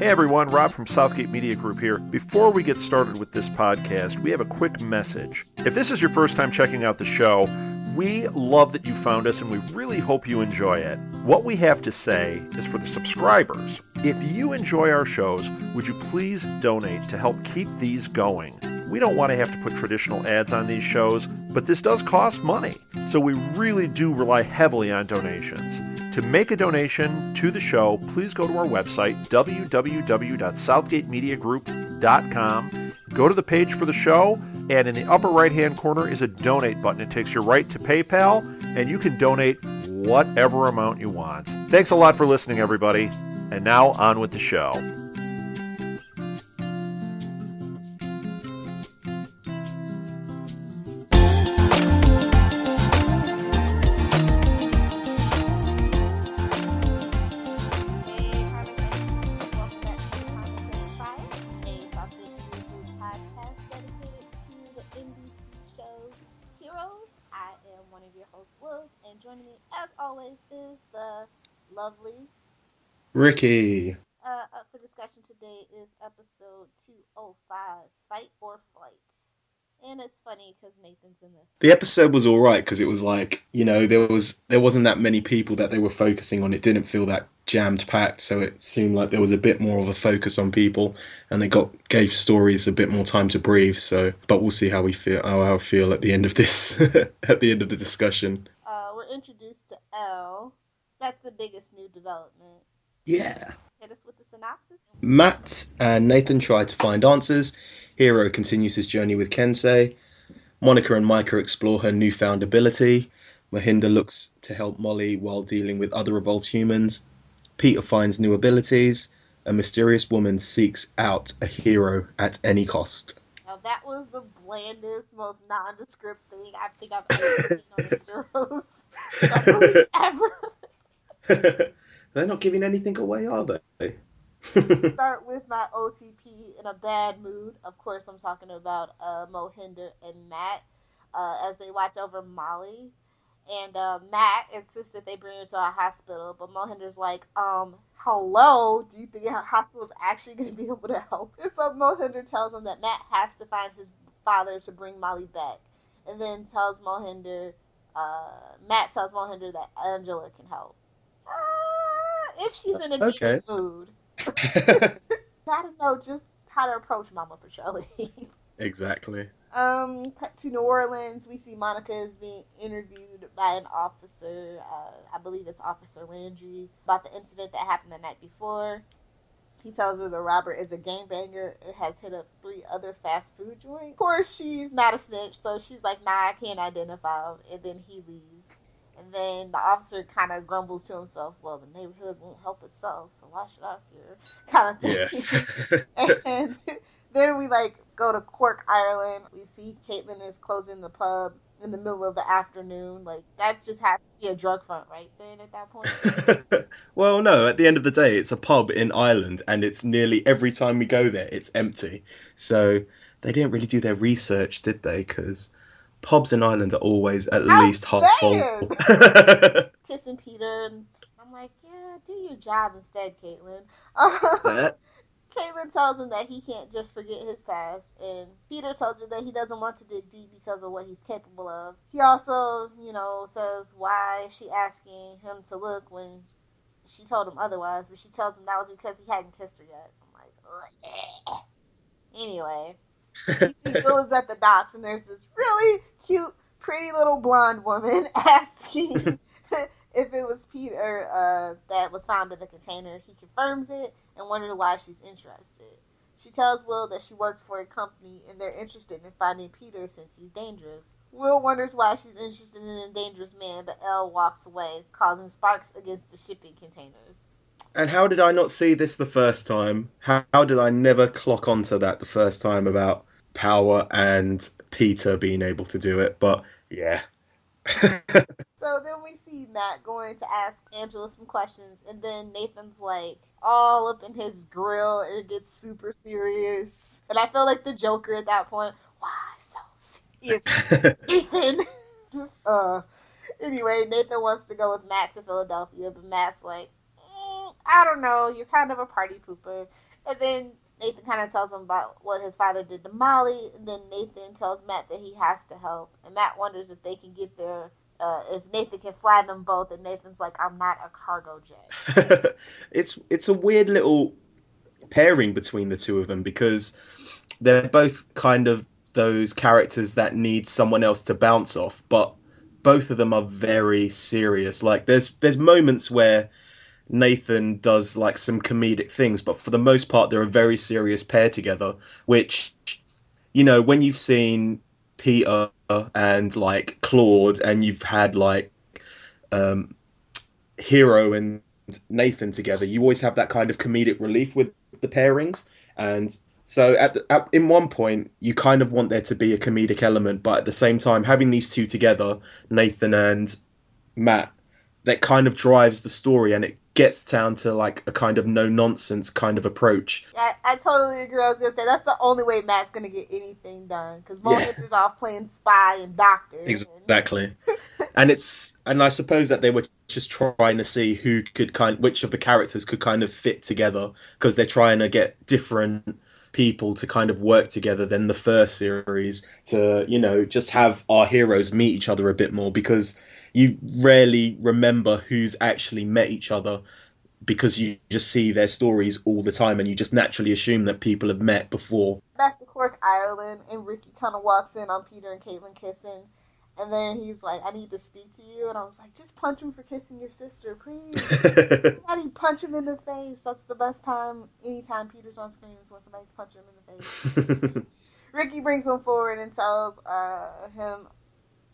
Hey everyone, Rob from Southgate Media Group here. Before we get started with this podcast, we have a quick message. If this is your first time checking out the show, we love that you found us and we really hope you enjoy it. What we have to say is for the subscribers. If you enjoy our shows, would you please donate to help keep these going? We don't want to have to put traditional ads on these shows, but this does cost money. So we really do rely heavily on donations. To make a donation to the show, please go to our website, www.southgatemediagroup.com. Go to the page for the show, and in the upper right-hand corner is a donate button. It takes you right to PayPal, and you can donate whatever amount you want. Thanks a lot for listening, everybody. And now on with the show. Lovely Ricky. Up for discussion today is episode 205, Fight or Flight. And it's funny because Nathan's in this. The episode was alright because it was like, there wasn't that many people that they were focusing on. It didn't feel that jammed packed, so it seemed like there was a bit more of a focus on people, and they gave stories a bit more time to breathe. So, but we'll see how I feel at the end of this, at the end of the discussion. We're introduced to Elles. That's the biggest new development. Yeah. Hit us with the synopsis. Matt and Nathan try to find answers. Hiro continues his journey with Kensei. Monica and Micah explore her newfound ability. Mohinder looks to help Molly while dealing with other evolved humans. Peter finds new abilities. A mysterious woman seeks out a hero at any cost. Now that was the blandest, most nondescript thing I think I've ever seen on the Heroes ever. They're not giving anything away, are they? Start with my OTP in a bad mood. Of course, I'm talking about Mohinder and Matt as they watch over Molly. And Matt insists that they bring her to a hospital, but Mohinder's like, hello? Do you think our hospital is actually going to be able to help? And so Mohinder tells him that Matt has to find his father to bring Molly back. And then tells Mohinder, Matt tells Mohinder that Angela can help. If she's in a good mood. I don't know just how to approach Mama Patrelli. Exactly. Cut to New Orleans. We see Monica is being interviewed by an officer. I believe it's Officer Landry, about the incident that happened the night before. He tells her the robber is a gangbanger and has hit up 3 other fast food joints. Of course, she's not a snitch, so she's like, nah, I can't identify him. And then he leaves. And then the officer kind of grumbles to himself, well, the neighborhood won't help itself, so why should I care? Kind of thing. Yeah. And then we, go to Cork, Ireland. We see Caitlin is closing the pub in the middle of the afternoon. That just has to be a drug front right then at that point. Well, no, at the end of the day, it's a pub in Ireland, and it's nearly every time we go there, it's empty. So they didn't really do their research, did they? Because pubs in Ireland are always at least half full. Kissing Peter, and I'm like, yeah, do your job instead, Caitlin. Caitlin tells him that he can't just forget his past, and Peter tells her that he doesn't want to dig deep because of what he's capable of. He also, says why is she asking him to look when she told him otherwise, but she tells him that was because he hadn't kissed her yet. I'm like, ugh. Anyway. We see Bill is at the docks, and there's this really cute, pretty little blonde woman asking if it was Peter that was found in the container. He confirms it and wonders why she's interested. She tells Will that she works for a company and they're interested in finding Peter since he's dangerous. Will wonders why she's interested in a dangerous man, but Elle walks away, causing sparks against the shipping containers. And how did I not see this the first time? How did I never clock onto that the first time about power and Peter being able to do it? But yeah. So then we see Matt going to ask Angela some questions, and then Nathan's all up in his grill, and it gets super serious. And I feel like the Joker at that point. Why so serious, Nathan? Anyway, Nathan wants to go with Matt to Philadelphia, but Matt's like, I don't know, you're kind of a party pooper. And then Nathan kind of tells him about what his father did to Molly, and then Nathan tells Matt that he has to help. And Matt wonders if they can get there, if Nathan can fly them both. And Nathan's like, I'm not a cargo jet. It's a weird little pairing between the two of them because they're both kind of those characters that need someone else to bounce off, but both of them are very serious. Like there's moments where Nathan does like some comedic things, but for the most part they're a very serious pair together, which when you've seen Peter and like Claude and you've had like um Hiro and Nathan together, you always have that kind of comedic relief with the pairings. And so in one point, you kind of want there to be a comedic element, but at the same time, having these two together, Nathan and Matt, that kind of drives the story, and it gets down to like a kind of no nonsense kind of approach. Yeah, I totally agree. I was gonna say that's the only way Matt's gonna get anything done because Mohinder's off playing spy and doctor. Exactly. and I suppose that they were just trying to see which of the characters could kind of fit together, because they're trying to get different people to kind of work together than the first series to just have our heroes meet each other a bit more, because you rarely remember who's actually met each other because you just see their stories all the time and you just naturally assume that people have met before. Back to Cork, Ireland, and Ricky kind of walks in on Peter and Caitlin kissing. And then he's like, I need to speak to you. And I was like, just punch him for kissing your sister, please. How do you punch him in the face? That's the best time. Anytime Peter's on screen is when somebody's punching him in the face. Ricky brings him forward and tells him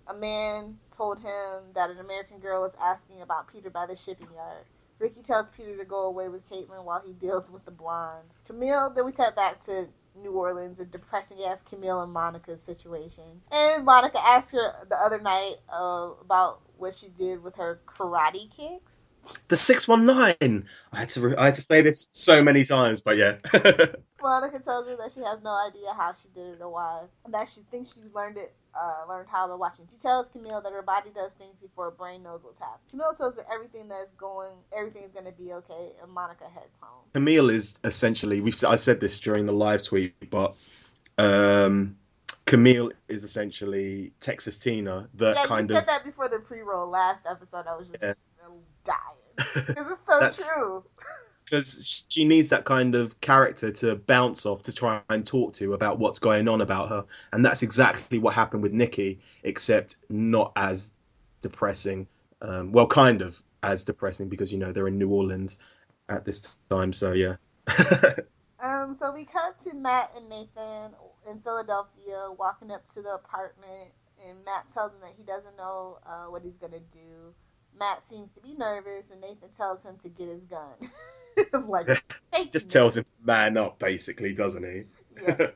a man told him that an American girl was asking about Peter by the shipping yard. Ricky tells Peter to go away with Caitlin while he deals with the blonde. Camille, then we cut back to New Orleans, a depressing-ass Camille and Monica's situation. And Monica asked her the other night about what she did with her karate kicks. The 619! I had to say this so many times, but yeah. Monica tells her that she has no idea how she did it or why, and that she thinks she's learned how by watching. She tells Camille that her body does things before her brain knows what's happening. Camille tells her everything is going to be okay, and Monica heads home. Camille is essentially, I said this during the live tweet, but Camille is essentially Texas Tina. You said that before the pre-roll last episode. I was just dying because it's so true. Because she needs that kind of character to bounce off, to try and talk to about what's going on about her. And that's exactly what happened with Nikki, except not as depressing. Well, kind of as depressing, because, they're in New Orleans at this time. So, yeah. So we cut to Matt and Nathan in Philadelphia walking up to the apartment. And Matt tells him that he doesn't know what he's going to do. Matt seems to be nervous, and Nathan tells him to get his gun. Tells him to man up, basically, doesn't he? Yeah.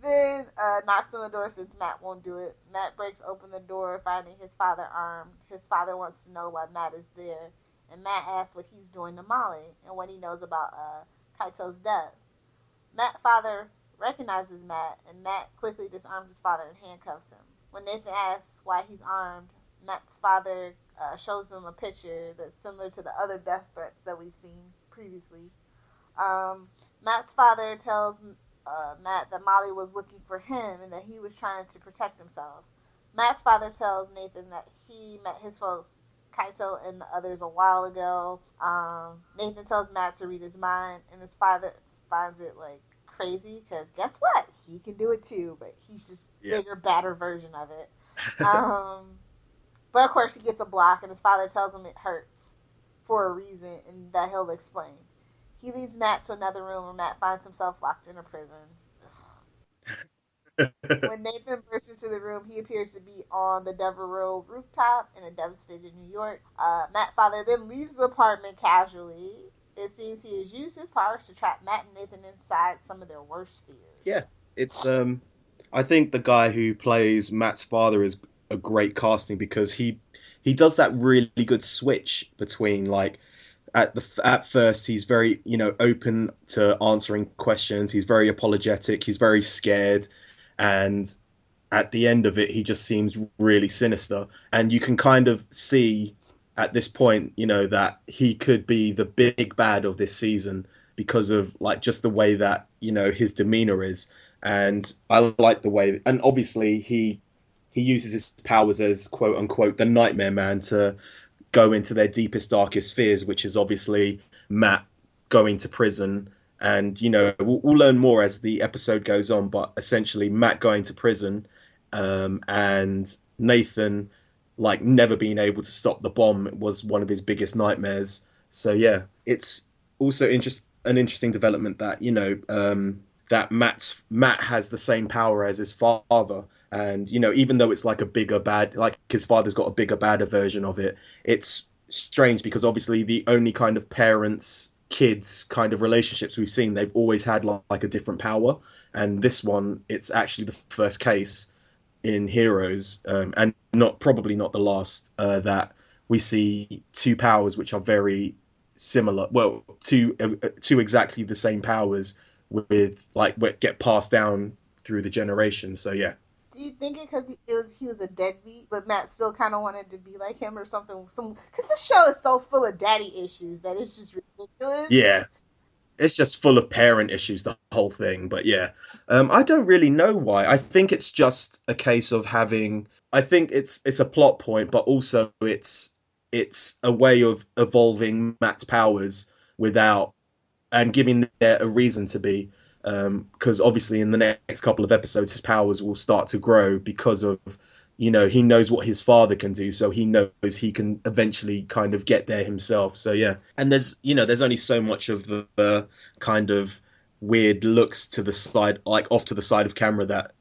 Then knocks on the door since Matt won't do it. Matt breaks open the door, finding his father armed. His father wants to know why Matt is there, and Matt asks what he's doing to Molly and what he knows about Kaito's death. Matt's father recognizes Matt, and Matt quickly disarms his father and handcuffs him. When Nathan asks why he's armed, Matt's father shows them a picture that's similar to the other death threats that we've seen previously. Matt's father tells Matt that Molly was looking for him and that he was trying to protect himself. Matt's father tells Nathan that he met his folks, Kaito and the others, a while ago. Nathan tells Matt to read his mind, and his father finds it crazy because guess what? He can do it too, but he's just bigger, badder version of it. But of course he gets a block, and his father tells him it hurts for a reason and that he'll explain. He leads Matt to another room where Matt finds himself locked in a prison. When Nathan bursts into the room, he appears to be on the Devereaux rooftop in a devastated New York. Matt's father then leaves the apartment casually. It seems he has used his powers to trap Matt and Nathan inside some of their worst fears. Yeah, it's I think the guy who plays Matt's father is a great casting, because he does that really good switch between at first he's very open to answering questions, he's very apologetic, he's very scared, and at the end of it he just seems really sinister, and you can kind of see at this point, that he could be the big bad of this season because of like just the way that, his demeanor is. And I like the way, and obviously he uses his powers as quote unquote the Nightmare Man to go into their deepest, darkest fears, which is obviously Matt going to prison. And, we'll learn more as the episode goes on, but essentially Matt going to prison, and Nathan, like, never being able to stop the bomb was one of his biggest nightmares. So, yeah, it's also an interesting development that, that Matt has the same power as his father. And, even though it's like a bigger bad, like his father's got a bigger, badder version of it, it's strange because obviously the only kind of parents kids kind of relationships we've seen, they've always had like a different power. And this one, it's actually the first case in Heroes, and probably not the last, that we see two powers which are very similar. Well, two exactly the same powers with like get passed down through the generations. So yeah. Do you think it because he was a deadbeat, but Matt still kind of wanted to be like him or something? Because the show is so full of daddy issues that it's just ridiculous. Yeah, it's just full of parent issues, the whole thing. But yeah, I don't really know why. I think it's just a case of having. I think it's a plot point, but also it's a way of evolving Matt's powers without and giving there a reason to be. Because obviously in the next couple of episodes, his powers will start to grow because of, he knows what his father can do, so he knows he can eventually kind of get there himself. So yeah, and there's only so much of the kind of weird looks to the side, like off to the side of camera that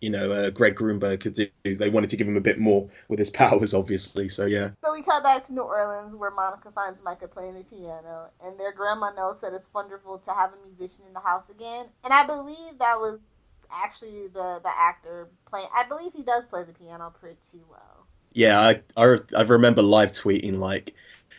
Greg Grunberg could do. They wanted to give him a bit more with his powers, obviously. So yeah. So we cut back to New Orleans where Monica finds Micah playing the piano, and their grandma knows that it's wonderful to have a musician in the house again. And I believe that was actually the actor playing. I believe he does play the piano pretty well. Yeah, I remember live tweeting like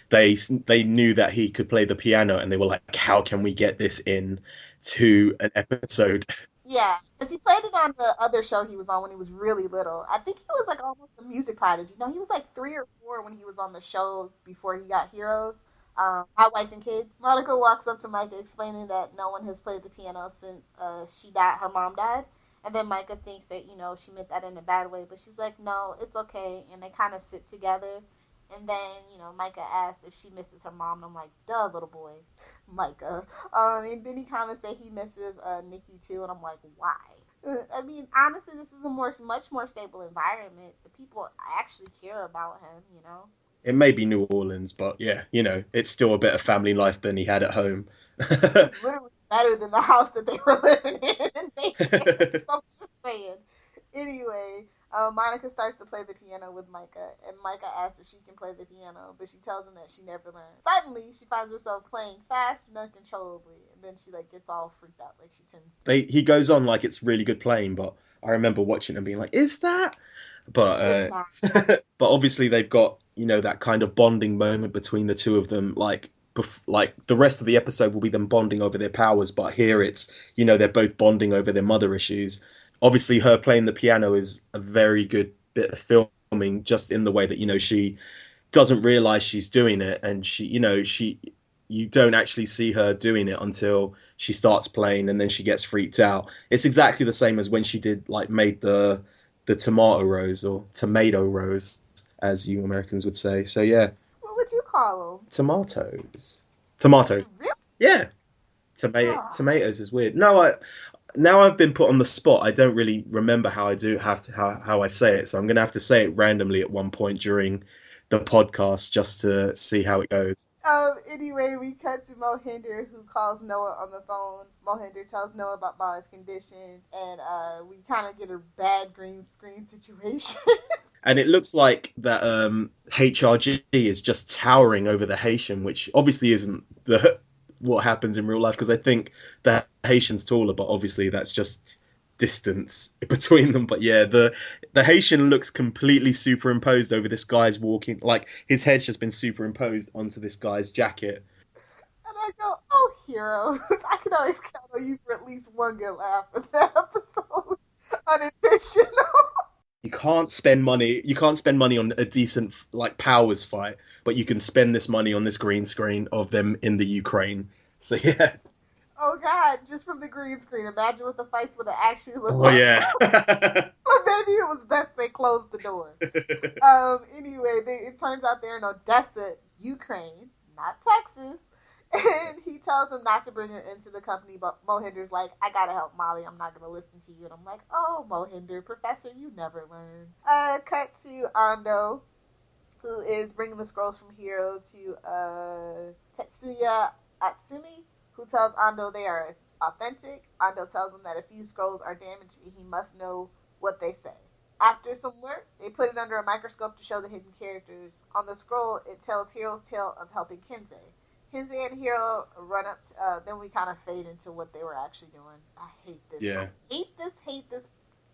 they knew that he could play the piano and they were like, how can we get this in to an episode? Yeah, because he played it on the other show he was on when he was really little. I think he was like almost a music prodigy. No, he was like 3 or 4 when he was on the show before he got Heroes. My Wife and Kids. Monica walks up to Micah explaining that no one has played the piano since her mom died. And then Micah thinks that, she meant that in a bad way. But she's like, no, it's okay. And they kind of sit together. And then, Micah asks if she misses her mom. And I'm like, duh, little boy, Micah. And then he kind of said he misses Nikki too. And I'm like, why? I mean, honestly, this is a much more stable environment. The people actually care about him. It may be New Orleans, but yeah, it's still a better family life than he had at home. It's literally better than the house that they were living in. So I'm just saying. Anyway, Monica starts to play the piano with Micah, and Micah asks if she can play the piano, but she tells him that she never learned. Suddenly, she finds herself playing fast and uncontrollably, and then she gets all freaked out like she tends to. He goes on like it's really good playing, but I remember watching and being like, "Is that?" But but obviously they've got that kind of bonding moment between the two of them. Like the rest of the episode will be them bonding over their powers, but here it's they're both bonding over their mother issues. Obviously, her playing the piano is a very good bit of filming, just in the way that she doesn't realize she's doing it, and you don't actually see her doing it until she starts playing, and then she gets freaked out. It's exactly the same as when she made the tomato rose, or tomato rose, as you Americans would say. So yeah. What would you call them? Tomatoes. Really? Yeah. Tomatoes is weird. No, now I've been put on the spot. I don't really remember how I say it, so I'm gonna have to say it randomly at one point during the podcast just to see how it goes. Anyway, we cut to Mohinder, who calls Noah on the phone. Mohinder tells Noah about Molly's condition, and we kind of get a bad green screen situation. And it looks like that HRG is just towering over the Haitian, which obviously isn't what happens in real life, because I think the Haitian's taller, but obviously that's just distance between them. But yeah, the Haitian looks completely superimposed over this guy's walking, like his head's just been superimposed onto this guy's jacket. And I go, oh, Hiro, I can always count on you for at least one good laugh in that episode. Unintentional. You can't spend money. You can't spend money on a decent like powers fight, but you can spend this money on this green screen of them in the Ukraine. So yeah. Oh God! Just from the green screen, imagine what the fights would have actually looked Oh like. yeah. So maybe it was best they closed the door. Anyway, it turns out they're in Odessa, Ukraine, not Texas. And he tells him not to bring her into the company, but Mohinder's like, I gotta help Molly, I'm not gonna listen to you. And I'm like, oh, Mohinder, Professor, you never learn. Cut to Ando, who is bringing the scrolls from Hiro to Tetsuya Atsumi, who tells Ando they are authentic. Ando tells him that a few scrolls are damaged and he must know what they say. After some work, they put it under a microscope to show the hidden characters. On the scroll, it tells Hiro's tale of helping Kensei. Kensei and Hiro run up to, then we kind of fade into what they were actually doing. I hate this. Yeah. I hate this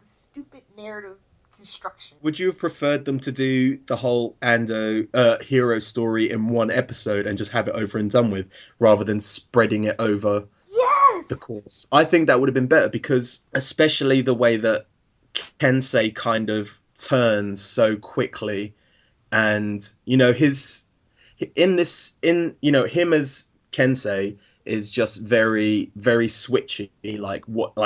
stupid narrative construction. Would you have preferred them to do the whole Ando hero story in one episode and just have it over and done with, rather than spreading it over Yes! the course? I think that would have been better, because especially the way that Kensei kind of turns so quickly, and him as Kensei is just very, very switchy. Like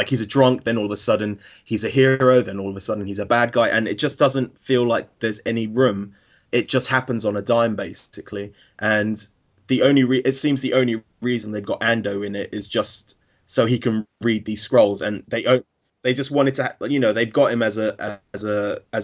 he's a drunk, then all of a sudden he's a hero, then all of a sudden he's a bad guy, and it just doesn't feel like there's any room. It just happens on a dime, basically. And it seems the only reason they've got Ando in it is just so he can read these scrolls, and they just wanted to, they've got him as a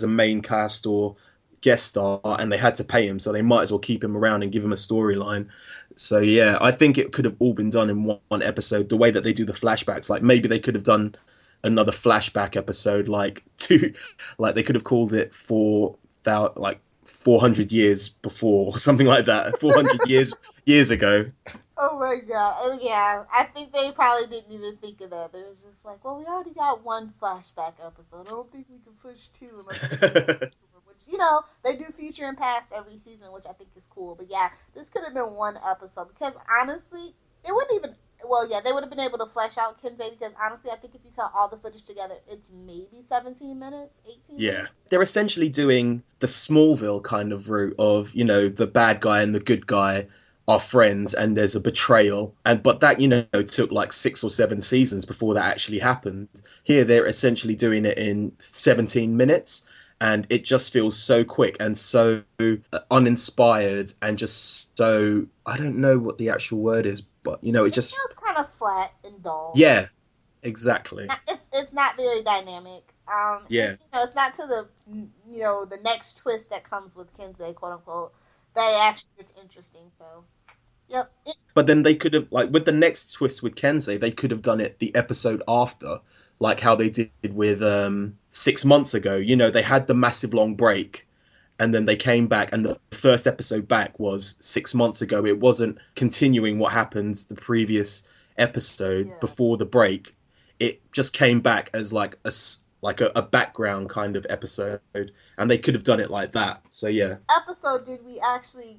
main cast or guest star, and they had to pay him, so they might as well keep him around and give him a storyline. So yeah, I think it could have all been done in one episode. The way that they do the flashbacks, like maybe they could have done another flashback episode, like they could have called it 400 years before, or something like that. 400 years ago. Oh my God. Yeah, I think they probably didn't even think of that. They was just like, well, we already got one flashback episode. I don't think we can push two unless which, they do future and past every season, which I think is cool. But yeah, this could have been one episode, because honestly, it wouldn't even, well, yeah, they would have been able to flesh out Kensei, because honestly, I think if you cut all the footage together, it's maybe 17 minutes, 18 Yeah. minutes. They're essentially doing the Smallville kind of route of, the bad guy and the good guy are friends, and there's a betrayal, but that took like 6 or 7 seasons before that actually happened. Here they're essentially doing it in 17 minutes, and it just feels so quick and so uninspired, and just so, I don't know what the actual word is, but it just feels kind of flat and dull. Yeah, exactly. It's not very dynamic. Yeah. And, it's not to the next twist that comes with Kensei, quote unquote, that it actually gets interesting. So, yep. But then they could have, like, with the next twist with Kensei, they could have done it the episode after, like how they did with 6 months ago. They had the massive long break, and then they came back, and the first episode back was 6 months ago. It wasn't continuing what happened the previous episode before the break. It just came back as like a background kind of episode, and they could have done it like that. So yeah. Episode did we actually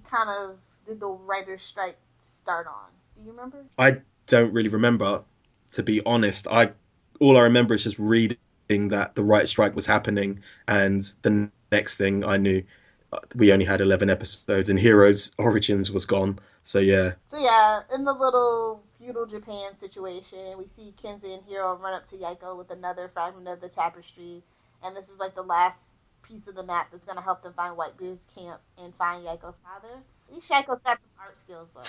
did the writer's strike start on? Do you remember? I don't really remember, to be honest. All I remember is just reading that the writer's strike was happening, and the next thing I knew, we only had 11 episodes, and Hiro's origins was gone. So yeah. In the little feudal Japan situation, we see Kensei and Hiro run up to Yaiko with another fragment of the tapestry, and this is like the last piece of the map that's going to help them find Whitebeard's camp and find Yaiko's father. At least Yaiko's got some art skills though.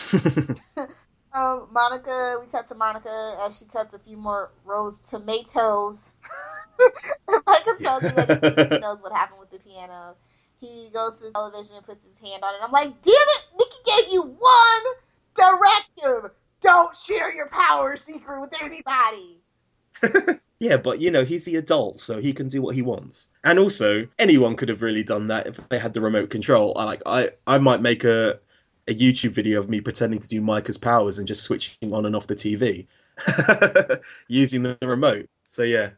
Monica, we cut to Monica as she cuts a few more rows tomatoes. Micah tells me that he thinks he knows what happened with the piano. He goes to the television and puts his hand on it. I'm like, damn it! Nikki gave you one directive. Don't share your power secret with anybody. Yeah, but he's the adult, so he can do what he wants. And also, anyone could have really done that if they had the remote control. I might make a YouTube video of me pretending to do Micah's powers and just switching on and off the TV using the remote. So yeah.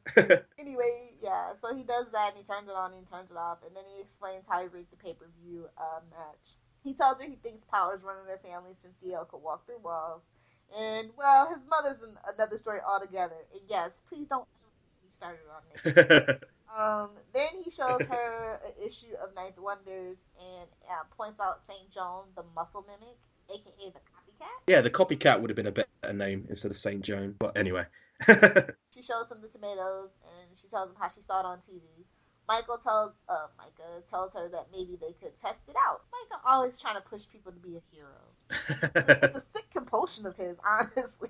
Anyway, yeah, so he does that, and he turns it on and he turns it off, and then he explains how he rigged the pay-per-view match. He tells her he thinks power's running their family since DL could walk through walls. And, well, his mother's another story altogether. And yes, please don't get me started on Then he shows her an issue of Ninth Wonders and points out St. Joan, the muscle mimic, aka the copycat. Yeah, the copycat would have been a better name instead of Saint Joan. But anyway. She shows him the tomatoes and she tells him how she saw it on TV. Micah tells her that maybe they could test it out. Micah always trying to push people to be a hero. It's a sick compulsion of his, honestly.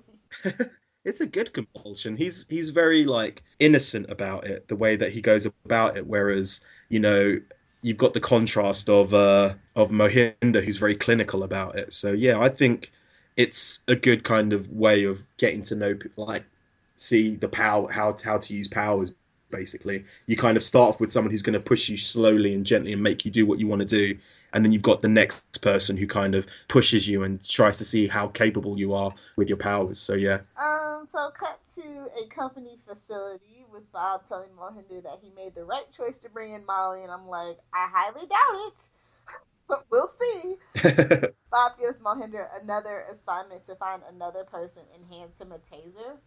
It's a good compulsion. He's very like innocent about it, the way that he goes about it. Whereas you've got the contrast of Mohinder, who's very clinical about it. So yeah, I think it's a good kind of way of getting to know people, like see the power, how to use powers. Basically, you kind of start off with someone who's going to push you slowly and gently and make you do what you want to do, and then you've got the next person who kind of pushes you and tries to see how capable you are with your powers. So yeah. So cut to a company facility with Bob telling Mohinder that he made the right choice to bring in Molly, and I'm like, I highly doubt it, but we'll see. Bob gives Mohinder another assignment to find another person and hands him a taser.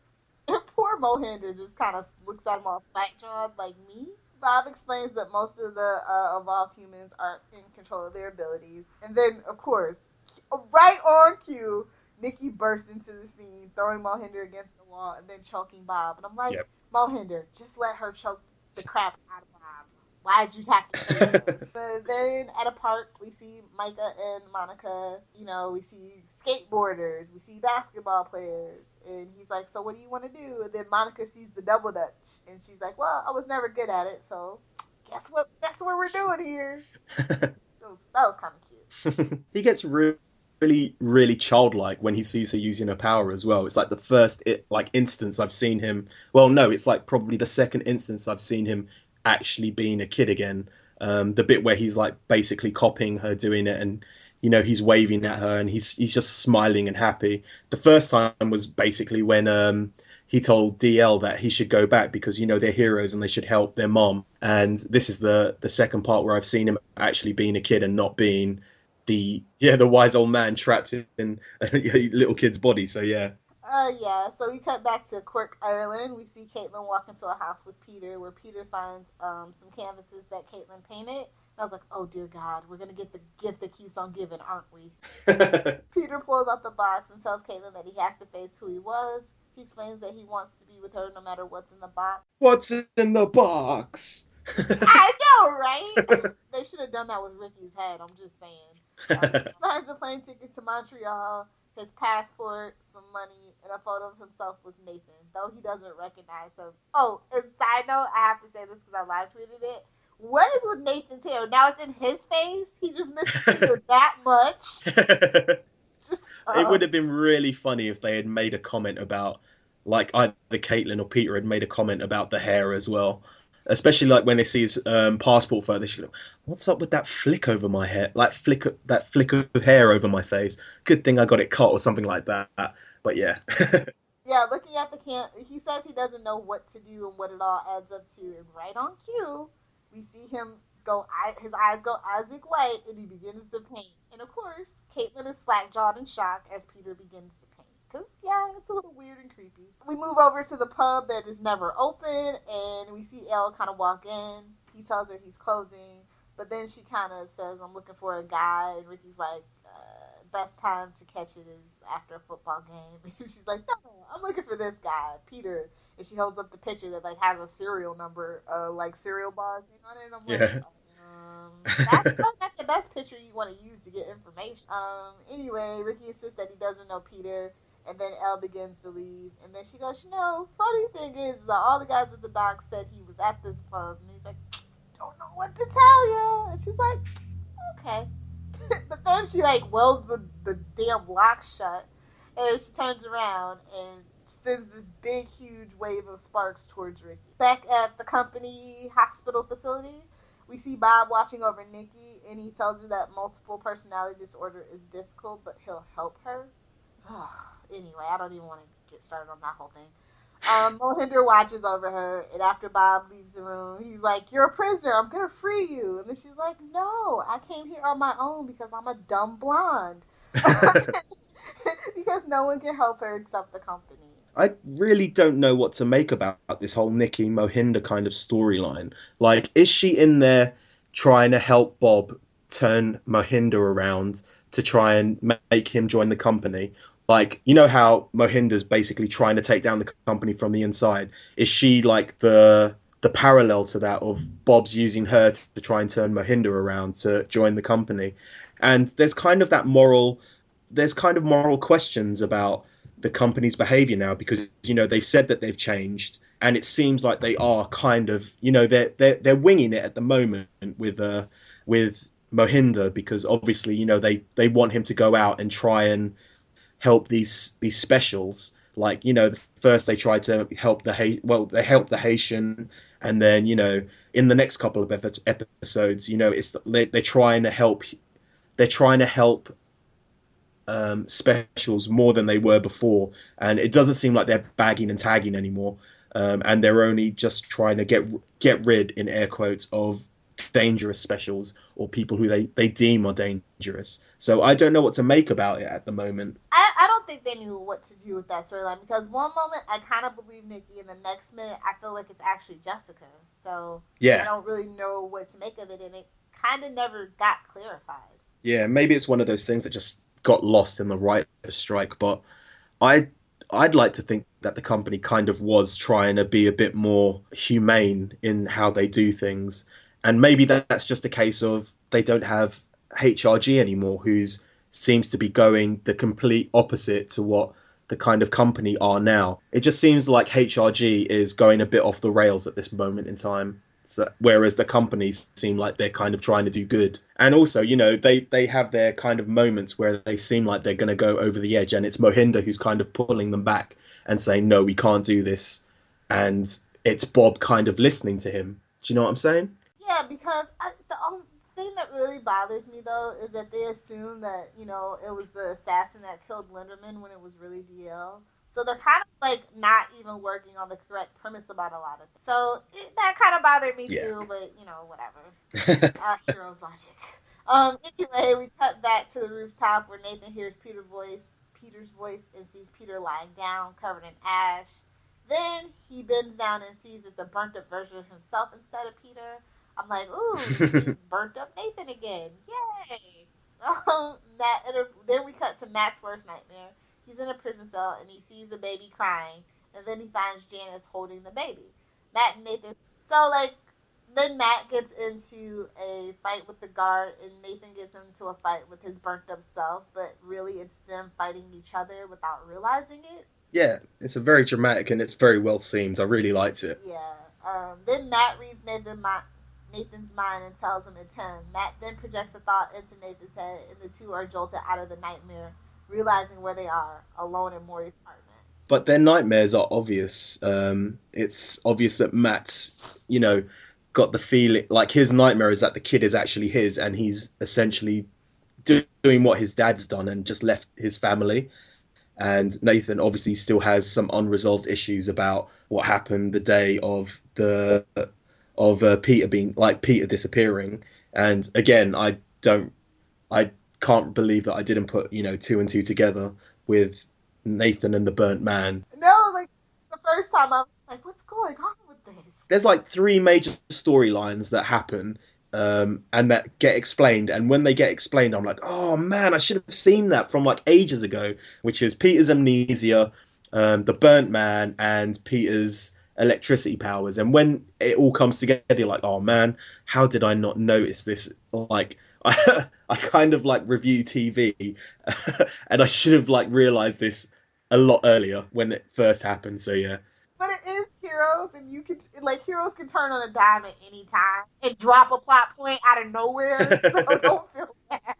And poor Mohinder just kind of looks at him all slack-jawed like me. Bob explains that most of the evolved humans aren't in control of their abilities. And then, of course, right on cue, Nikki bursts into the scene, throwing Mohinder against the wall and then choking Bob. And I'm like, yep. Mohinder, just let her choke the crap out of Bob. Why'd you have to say that? But then at a park, we see Micah and Monica. We see skateboarders. We see basketball players. And he's like, so what do you want to do? And then Monica sees the double dutch. And she's like, well, I was never good at it. So guess what? That's what we're doing here. that was kind of cute. He gets really, really childlike when he sees her using her power as well. It's like the first instance I've seen him. Well, no, it's like probably the second instance I've seen him actually being a kid again. The bit where he's like basically copying her doing it, and he's waving at her and he's just smiling and happy. The first time was basically when he told DL that he should go back because they're heroes and they should help their mom. And this is the second part where I've seen him actually being a kid and not being the wise old man trapped in a little kid's body. So yeah. So we cut back to Quirk, Ireland. We see Caitlin walk into a house with Peter, where Peter finds some canvases that Caitlin painted. And I was like, oh dear God, we're gonna get the gift that keeps on giving, aren't we? Peter pulls out the box and tells Caitlin that he has to face who he was. He explains that he wants to be with her no matter what's in the box. What's in the box? I know, right? They should have done that with Ricky's head, I'm just saying. Finds a plane ticket to Montreal, his passport, some money, and a photo of himself with Nathan, though he doesn't recognize him. Oh, and side note, I have to say this because I live tweeted it. What is with Nathan's hair? Now it's in his face? He just missed Peter that much? It would have been really funny if they had made a comment about, like, either Caitlin or Peter had made a comment about the hair as well. Especially like when they see his passport photo, they should go, "What's up with that flick over my hair? That flick of hair over my face. Good thing I got it cut," or something like that. But yeah. Yeah, looking at the he says he doesn't know what to do and what it all adds up to. And right on cue, we see him his eyes go Isaac White, and he begins to paint. And of course, Caitlin is slack-jawed in shock as Peter begins to paint. Because, yeah, it's a little weird and creepy. We move over to the pub that is never open, and we see Elle kind of walk in. He tells her he's closing, but then she kind of says, I'm looking for a guy, and Ricky's like, best time to catch it is after a football game. And she's like, no, I'm looking for this guy, Peter. And she holds up the picture that, like, has a serial number, like, cereal bar thing on it, and I'm like, that's not the best picture you want to use to get information. Anyway, Ricky insists that he doesn't know Peter. And then Elle begins to leave. And then she goes, funny thing is that all the guys at the dock said he was at this pub. And he's like, don't know what to tell you. And she's like, okay. But then she, like, welds the damn lock shut. And she turns around and sends this big, huge wave of sparks towards Ricky. Back at the company hospital facility, we see Bob watching over Nikki. And he tells her that multiple personality disorder is difficult, but he'll help her. Anyway, I don't even want to get started on that whole thing. Mohinder watches over her, and after Bob leaves the room, he's like, you're a prisoner, I'm going to free you. And then she's like, no, I came here on my own because I'm a dumb blonde. Because no one can help her except the company. I really don't know what to make about this whole Nikki Mohinder kind of storyline. Like, is she in there trying to help Bob turn Mohinder around to try and make him join the company? Like, you know how Mohinder's basically trying to take down the company from the inside. Is she like the parallel to that of Bob's using her to try and turn Mohinder around to join the company? And there's kind of moral questions about the company's behavior now, because they've said that they've changed, and it seems like they are kind of, they're winging it at the moment with Mohinder, because obviously they want him to go out and try and help these specials. Like, first they tried to help they helped the Haitian, and then in the next couple of episodes, they're trying to help, they're trying to help specials more than they were before, and it doesn't seem like they're bagging and tagging anymore, and they're only just trying to get rid, in air quotes, of dangerous specials, or people who they deem are dangerous. So I don't know what to make about it at the moment. I don't think they knew what to do with that storyline, because one moment I kind of believe Nikki, and the next minute I feel like it's actually Jessica. So I Yeah, don't really know what to make of it, and it kind of never got clarified. yeah, maybe it's one of those things that just got lost in the writer's strike, but I I'd like to think that the company kind of was trying to be a bit more humane in how they do things. And maybe that's just a case of they don't have HRG anymore, who's seems to be going the complete opposite to what the kind of company are now. It just seems like HRG is going a bit off the rails at this moment in time. So, whereas the companies seem like they're kind of trying to do good, and also, they have their kind of moments where they seem like they're going to go over the edge, and it's Mohinder who's kind of pulling them back and saying, "No, we can't do this," and it's Bob kind of listening to him. Do you know what I'm saying? Yeah, because the only thing that really bothers me though is that they assume that it was the assassin that killed Linderman when it was really DL. So they're kind of like not even working on the correct premise about a lot of things. So that kind of bothered me Yeah. too, but whatever. Hero's logic. Anyway, we cut back to the rooftop where Nathan hears Peter's voice, and sees Peter lying down, covered in ash. Then he bends down and sees it's a burnt up version of himself instead of Peter. I'm like, ooh, we see burnt up Nathan again. Yay! Then we cut to Matt's worst nightmare. He's in a prison cell and he sees a baby crying, and then he finds Janice holding the baby. Matt and Nathan. So, like, then Matt gets into a fight with the guard, and Nathan gets into a fight with his burnt up self, but really it's them fighting each other without realizing it. Yeah, it's a very dramatic, and it's very well themed. I really liked it. Yeah. Then Matt reads Nathan's mind and tells him it's him. Matt then projects a thought into Nathan's head, and the two are jolted out of the nightmare, realizing where they are, alone in Maury's apartment. But their nightmares are obvious. It's obvious that Matt's, got the feeling, like, his nightmare is that the kid is actually his, and he's essentially doing what his dad's done and just left his family. And Nathan obviously still has some unresolved issues about what happened the day of Peter disappearing. And again, I can't believe that I didn't put two and two together with Nathan and the burnt man. No, like the first time I was like, what's going on with this? There's like three major storylines that happen, and that get explained. And when they get explained, I'm like, oh man, I should have seen that from like ages ago. Which is Peter's amnesia, the burnt man, and Peter's electricity powers. And when it all comes together, you're like, oh man, how did I not notice this? Like, I kind of like review TV, and I should have like realized this a lot earlier when it first happened. So yeah. But it is Heroes, and Heroes can turn on a dime at any time and drop a plot point out of nowhere. So don't feel bad.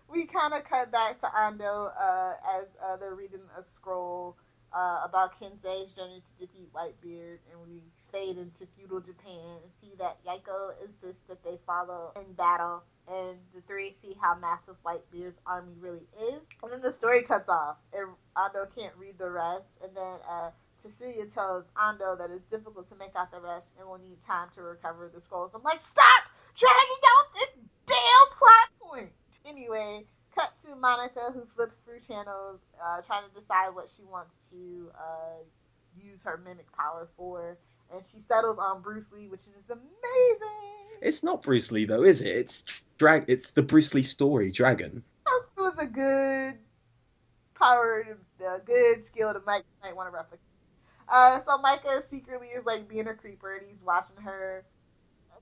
We kind of cut back to Ando as they're reading a scroll about Kensei's journey to defeat Whitebeard, and we fade into feudal Japan and see that Yaiko insists that they follow in battle, and the three see how massive Whitebeard's army really is. And then the story cuts off, and Ando can't read the rest, and then Tetsuya tells Ando that it's difficult to make out the rest and will need time to recover the scrolls. I'm like, stop dragging out this damn plot point! Anyway, Cut to Monica, who flips through channels, trying to decide what she wants to use her mimic power for, and she settles on Bruce Lee, which is amazing. It's not Bruce Lee though, is it? It's the Bruce Lee story, Dragon. It was a good power, a good skill to might want to replicate. So Micah secretly is like being a creeper, and he's watching her.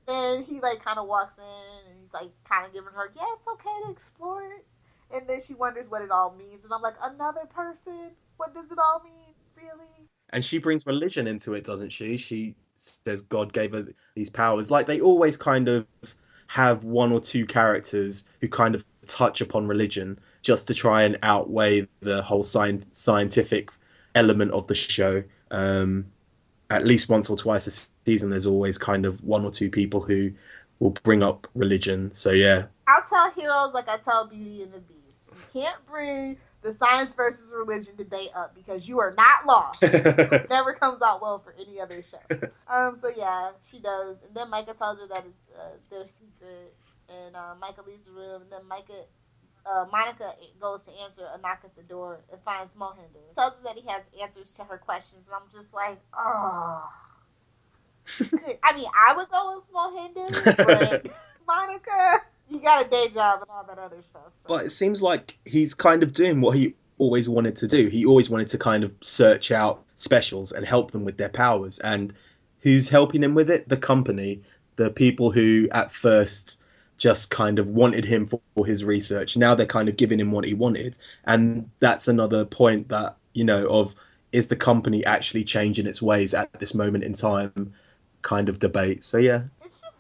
Then he like kind of walks in, and he's like kind of giving her, yeah, it's okay to explore it. And then she wonders what it all means, and I'm like, another person? What does it all mean, really? And she brings religion into it, doesn't she? She says God gave her these powers. Like they always kind of have one or two characters who kind of touch upon religion just to try and outweigh the whole scientific element of the show. At least once or twice a season, there's always kind of one or two people who will bring up religion. So yeah, I'll tell heroes like I tell Beauty and the Beast. You can't bring the science versus religion debate up because you are not lost. It never comes out well for any other show. So yeah, she does. And then Micah tells her that it's their secret. And Micah leaves the room. And then Monica goes to answer a knock at the door and finds Mohinder. Tells her that he has answers to her questions. And I'm just like, oh. I mean, I would go with Mohinder, but Monica, you got a day job and all that other stuff. So. But it seems like he's kind of doing what he always wanted to do. He always wanted to kind of search out specials and help them with their powers. And who's helping him with it? The company, the people who at first just kind of wanted him for his research. Now they're kind of giving him what he wanted. And that's another point that, of is the company actually changing its ways at this moment in time kind of debate. So yeah. It's just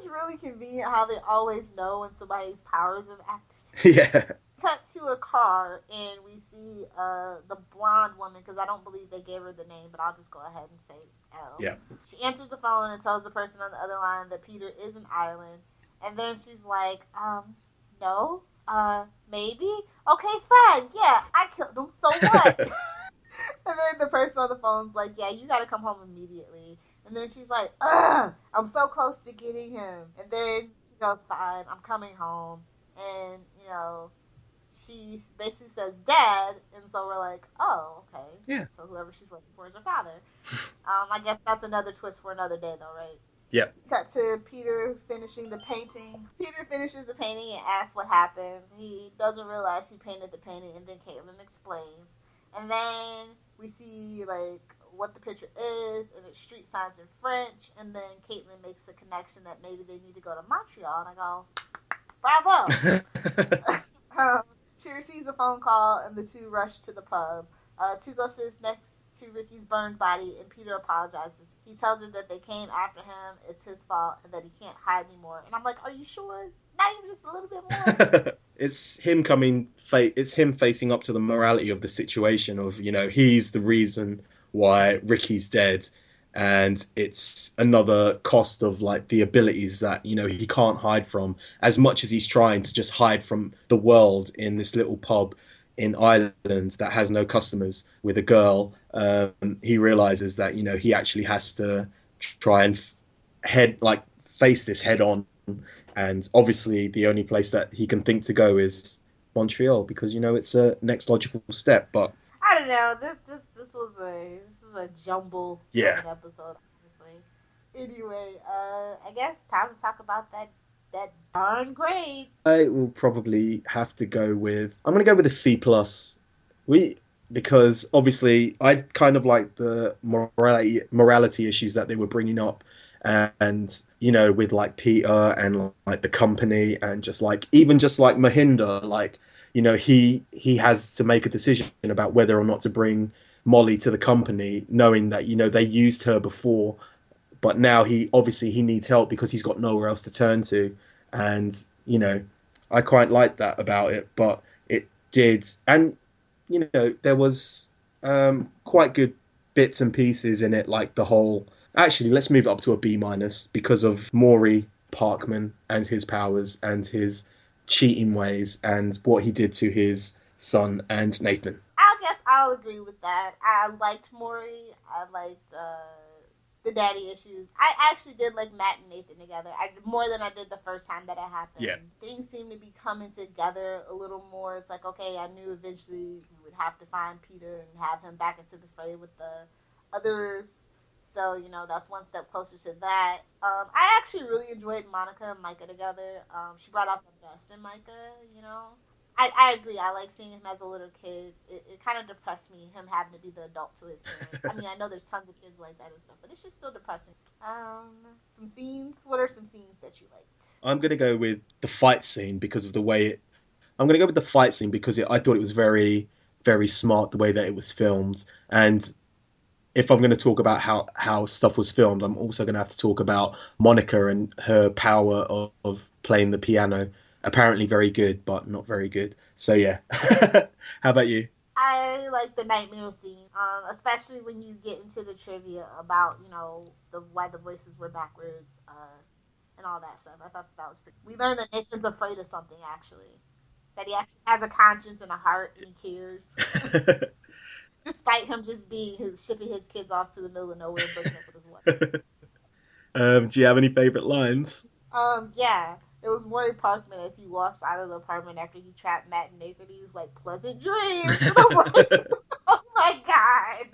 really convenient how they always know when somebody's powers have activated. Yeah. Cut to a car and we see the blonde woman, because I don't believe they gave her the name, but I'll just go ahead and say Elles. Yeah. She answers the phone and tells the person on the other line that Peter is in Ireland. And then she's like, no, maybe? Okay, fine, yeah, I killed him, so what? And then the person on the phone's like, yeah, you gotta come home immediately. And then she's like, ugh, I'm so close to getting him. And then she goes, fine, I'm coming home. And, she basically says dad, and so we're like, oh, okay. Yeah. So whoever she's waiting for is her father. I guess that's another twist for another day, though, right? Yep. Cut to Peter finishing the painting. Peter finishes the painting and asks what happens. He doesn't realize he painted the painting, and then Caitlin explains. And then we see, what the picture is, and it's street signs in French, and then Caitlin makes the connection that maybe they need to go to Montreal, and I go, bravo! She receives a phone call, and the two rush to the pub. Tuco sits next to Ricky's burned body, and Peter apologizes. He tells her that they came after him, it's his fault, and that he can't hide anymore. And I'm like, are you sure? Not even just a little bit more? It's him facing up to the morality of the situation of, he's the reason why Ricky's dead. And it's another cost of the abilities that, he can't hide from, as much as he's trying to just hide from the world in this little pub in Ireland that has no customers with a girl. He realizes that, he actually has to try and face this head on. And obviously the only place that he can think to go is Montreal, because, it's a next logical step. But I don't know. This was a jumble episode, honestly. Anyway, I guess time to talk about that darn grade. I will probably have to go with. I'm going to go with a C plus. Because obviously I kind of like the morality issues that they were bringing up, and with Peter and the company, and just Mohinder, he has to make a decision about whether or not to bring Molly to the company, knowing that they used her before, but now he needs help because he's got nowhere else to turn to. And I quite like that about it, but it did, and there was quite good bits and pieces in it, like the whole. Actually, let's move it up to a B minus because of Maury Parkman and his powers and his cheating ways and what he did to his son and Nathan. I guess I'll agree with that. I liked Maury. I liked the daddy issues. I actually did like Matt and Nathan together. More than I did the first time that it happened. Yeah. Things seem to be coming together a little more. It's like, okay, I knew eventually we would have to find Peter and have him back into the fray with the others. So, you know, that's one step closer to that. I actually really enjoyed Monica and Micah together. She brought out the best in Micah, you know. I agree. I like seeing him as a little kid. It kind of depressed me, him having to be the adult to his parents. I mean, I know there's tons of kids like that and stuff, but it's just still depressing. Some scenes. What are some scenes that you liked? I'm going to go with the fight scene because of the way it... I'm going to go with the fight scene because I thought it was very, very smart the way that it was filmed. And if I'm going to talk about how stuff was filmed, I'm also going to have to talk about Monica and her power of playing the piano. Apparently very good, but not very good. So yeah. How about you? I like the nightmare scene, especially when you get into the trivia about, you know, why the voices were backwards, and all that stuff. I thought that was pretty. We learned that Nathan's afraid of something, actually. That he actually has a conscience and a heart and he cares. Despite him just shipping his kids off to the middle of nowhere, breaking up with his wife. Do you have any favorite lines? Yeah. It was Maury Parkman as he walks out of the apartment after he trapped Matt and Nathan. He was like, pleasant dreams. And I'm like, oh my God.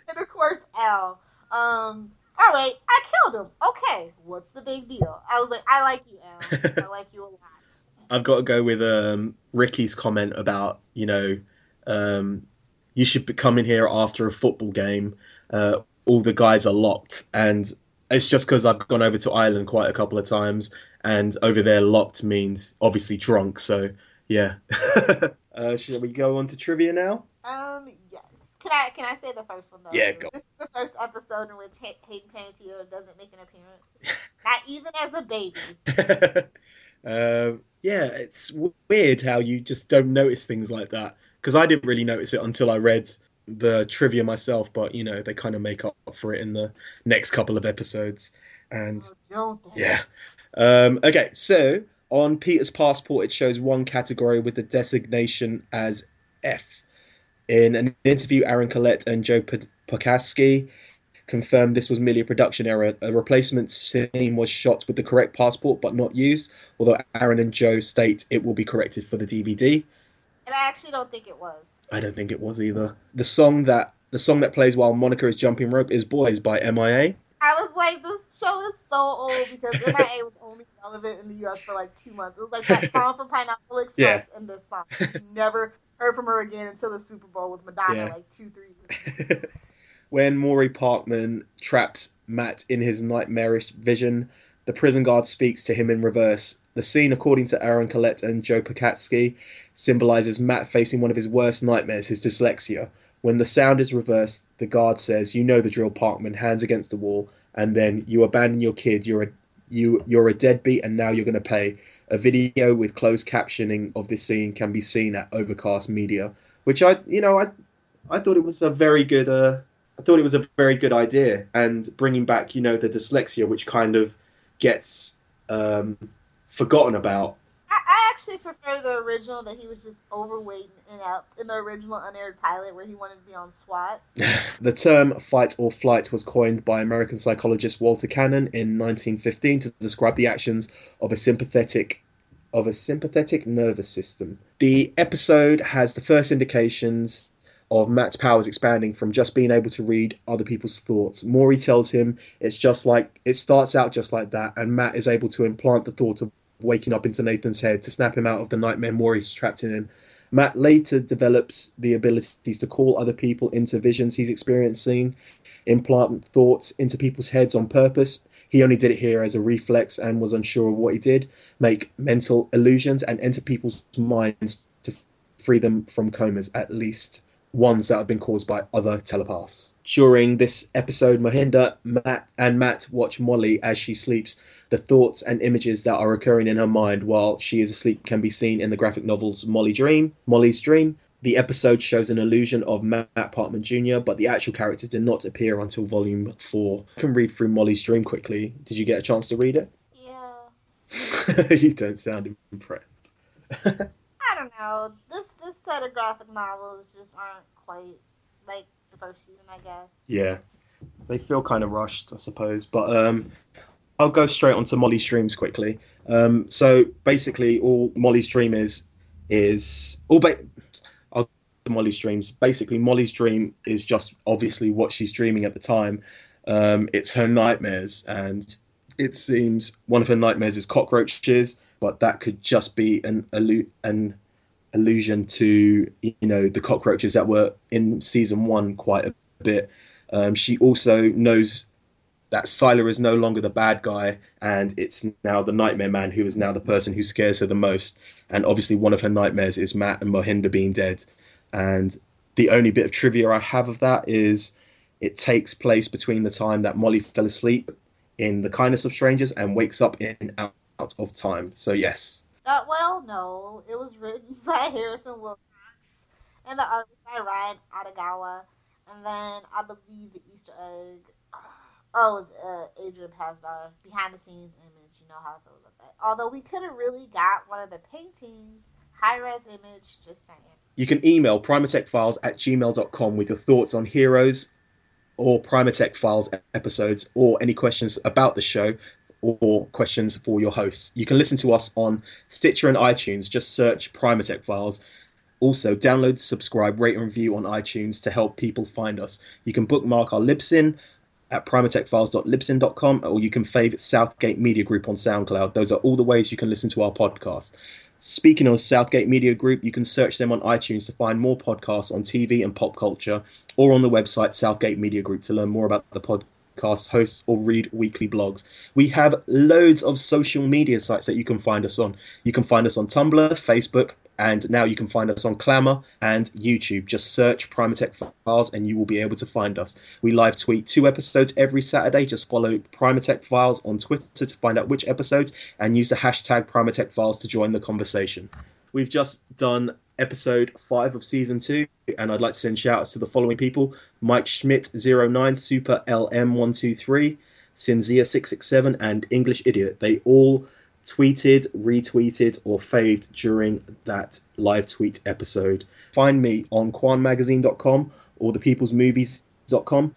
And of course, Al. All right, I killed him. Okay, what's the big deal? I was like, I like you, Al. I like you a lot. I've got to go with Ricky's comment about, you should be coming here after a football game. All the guys are locked. And it's just because I've gone over to Ireland quite a couple of times, and over there locked means obviously drunk. So yeah. Shall we go on to trivia now? Yes. Can I say the first one though? Yeah, go. This is the first episode in which Hayden Panettiere doesn't make an appearance, not even as a baby. Yeah, it's weird how you just don't notice things like that. Because I didn't really notice it until I read the trivia myself, but they kind of make up for it in the next couple of episodes. And don't they? yeah. Okay, so on Peter's passport, it shows one category with the designation as F. In an interview, Aaron Collette and Joe Pokaski confirmed this was merely a production error. A replacement scene was shot with the correct passport but not used, although Aaron and Joe state it will be corrected for the DVD. And I actually don't think it was. I don't think it was either. The song that plays while Monica is jumping rope is Boys by MIA. I was like, this show is so old because MIA was only relevant in the US for like 2 months. It was like that song from Pineapple Express and this song. You never heard from her again until the Super Bowl with Madonna, like 2-3 years. When Maury Parkman traps Matt in his nightmarish vision, the prison guard speaks to him in reverse. The scene, according to Aaron Collette and Joe Pokatsky, symbolizes Matt facing one of his worst nightmares, his dyslexia. When the sound is reversed, the guard says, "You know the drill, Parkman," hands against the wall, and then, "You abandon your kid, you're a deadbeat, and now you're going to pay." A video with closed captioning of this scene can be seen at Overcast Media, which I thought it was a very good idea, and bringing back the dyslexia, which kind of gets forgotten about. I actually prefer the original, that he was just overweight and out in the original unaired pilot where he wanted to be on SWAT. The term fight or flight was coined by American psychologist Walter Cannon in 1915 to describe the actions of a sympathetic nervous system. The episode has the first indications of Matt's powers expanding from just being able to read other people's thoughts. Maury tells him it starts out just like that, and Matt is able to implant the thought of waking up into Nathan's head to snap him out of the nightmare Maury's trapped in him. Matt later develops the abilities to call other people into visions he's experiencing, implant thoughts into people's heads on purpose. He only did it here as a reflex and was unsure of what he did, make mental illusions and enter people's minds to free them from comas, at least ones that have been caused by other telepaths. During this episode, Mohinder, Matt watch Molly as she sleeps. The thoughts and images that are occurring in her mind while she is asleep can be seen in the graphic novels Molly's Dream. The episode shows an illusion of Matt Parkman Jr., but the actual characters did not appear until volume 4. I can read through Molly's Dream quickly. Did you get a chance to read it? Yeah. You don't sound impressed. I don't know. This set of graphic novels just aren't quite like the first season, I guess. Yeah. They feel kind of rushed, I suppose. But I'll go straight onto Molly's dreams quickly. So basically, all Molly's dream is all. I'll go to Molly's dreams. Basically, Molly's dream is just obviously what she's dreaming at the time. It's her nightmares, and it seems one of her nightmares is cockroaches, but that could just be an allusion to the cockroaches that were in season 1 quite a bit. She also knows that Sylar is no longer the bad guy, and it's now the Nightmare Man who is now the person who scares her the most. And obviously one of her nightmares is Matt and Mohinder being dead. And the only bit of trivia I have of that is it takes place between the time that Molly fell asleep in The Kindness of Strangers and wakes up in Out of Time. So yes. No. It was written by Harrison Wilcox and the art was by Ryan Adagawa. And then I believe the Easter egg. Oh, it was Adrian Pasdar behind the scenes image. You know how I feel about that. Although we could have really got one of the paintings, high res image. Just saying. You can email primatechfiles@gmail.com with your thoughts on Heroes or Primatech Files episodes, or any questions about the show, or questions for your hosts. You can listen to us on Stitcher and iTunes. Just search Primatech Files. Also, download, subscribe, rate and review on iTunes to help people find us. You can bookmark our Libsyn at primatechfiles.libsyn.com, or you can favourite Southgate Media Group on SoundCloud. Those are all the ways you can listen to our podcast. Speaking of Southgate Media Group, you can search them on iTunes to find more podcasts on TV and pop culture, or on the website Southgate Media Group to learn more about the podcast hosts or read weekly blogs. We have loads of social media sites that you can find us on. You can find us on Tumblr, Facebook, and now you can find us on Clamour and YouTube. Just search Primatech Files and you will be able to find us. We live tweet 2 episodes every Saturday. Just follow Primatech Files on Twitter to find out which episodes, and use the hashtag Primatech Files to join the conversation. We've just done episode 5 of season 2, and I'd like to send shout outs to the following people: Mike Schmidt 09, Super LM123, Cinzia 667, and English Idiot. They all tweeted, retweeted, or faved during that live tweet episode. Find me on quanmagazine.com or thepeoplesmovies.com,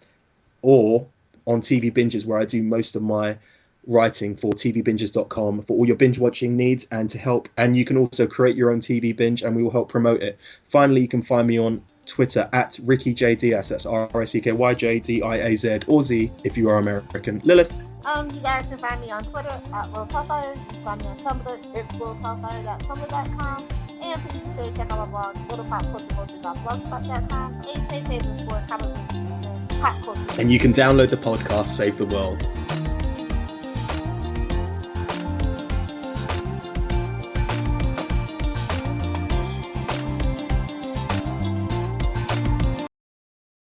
or on TV Binges, where I do most of my writing for tvbinges.com for all your binge watching needs, and to help. And you can also create your own TV binge and we will help promote it. Finally, you can find me on Twitter at RickyJDiaz. That's RICKYJDIAZ, or Z if you are American. Lilith. You guys can find me on Twitter at Lil Tellfire. You can find me on Tumblr. It's liltellfire.tumblr.com. And please be sure to check out my blog, littlepopcultureculture.blogspot.com. And stay safe for comic book pop culture. And you can download the podcast Save the World.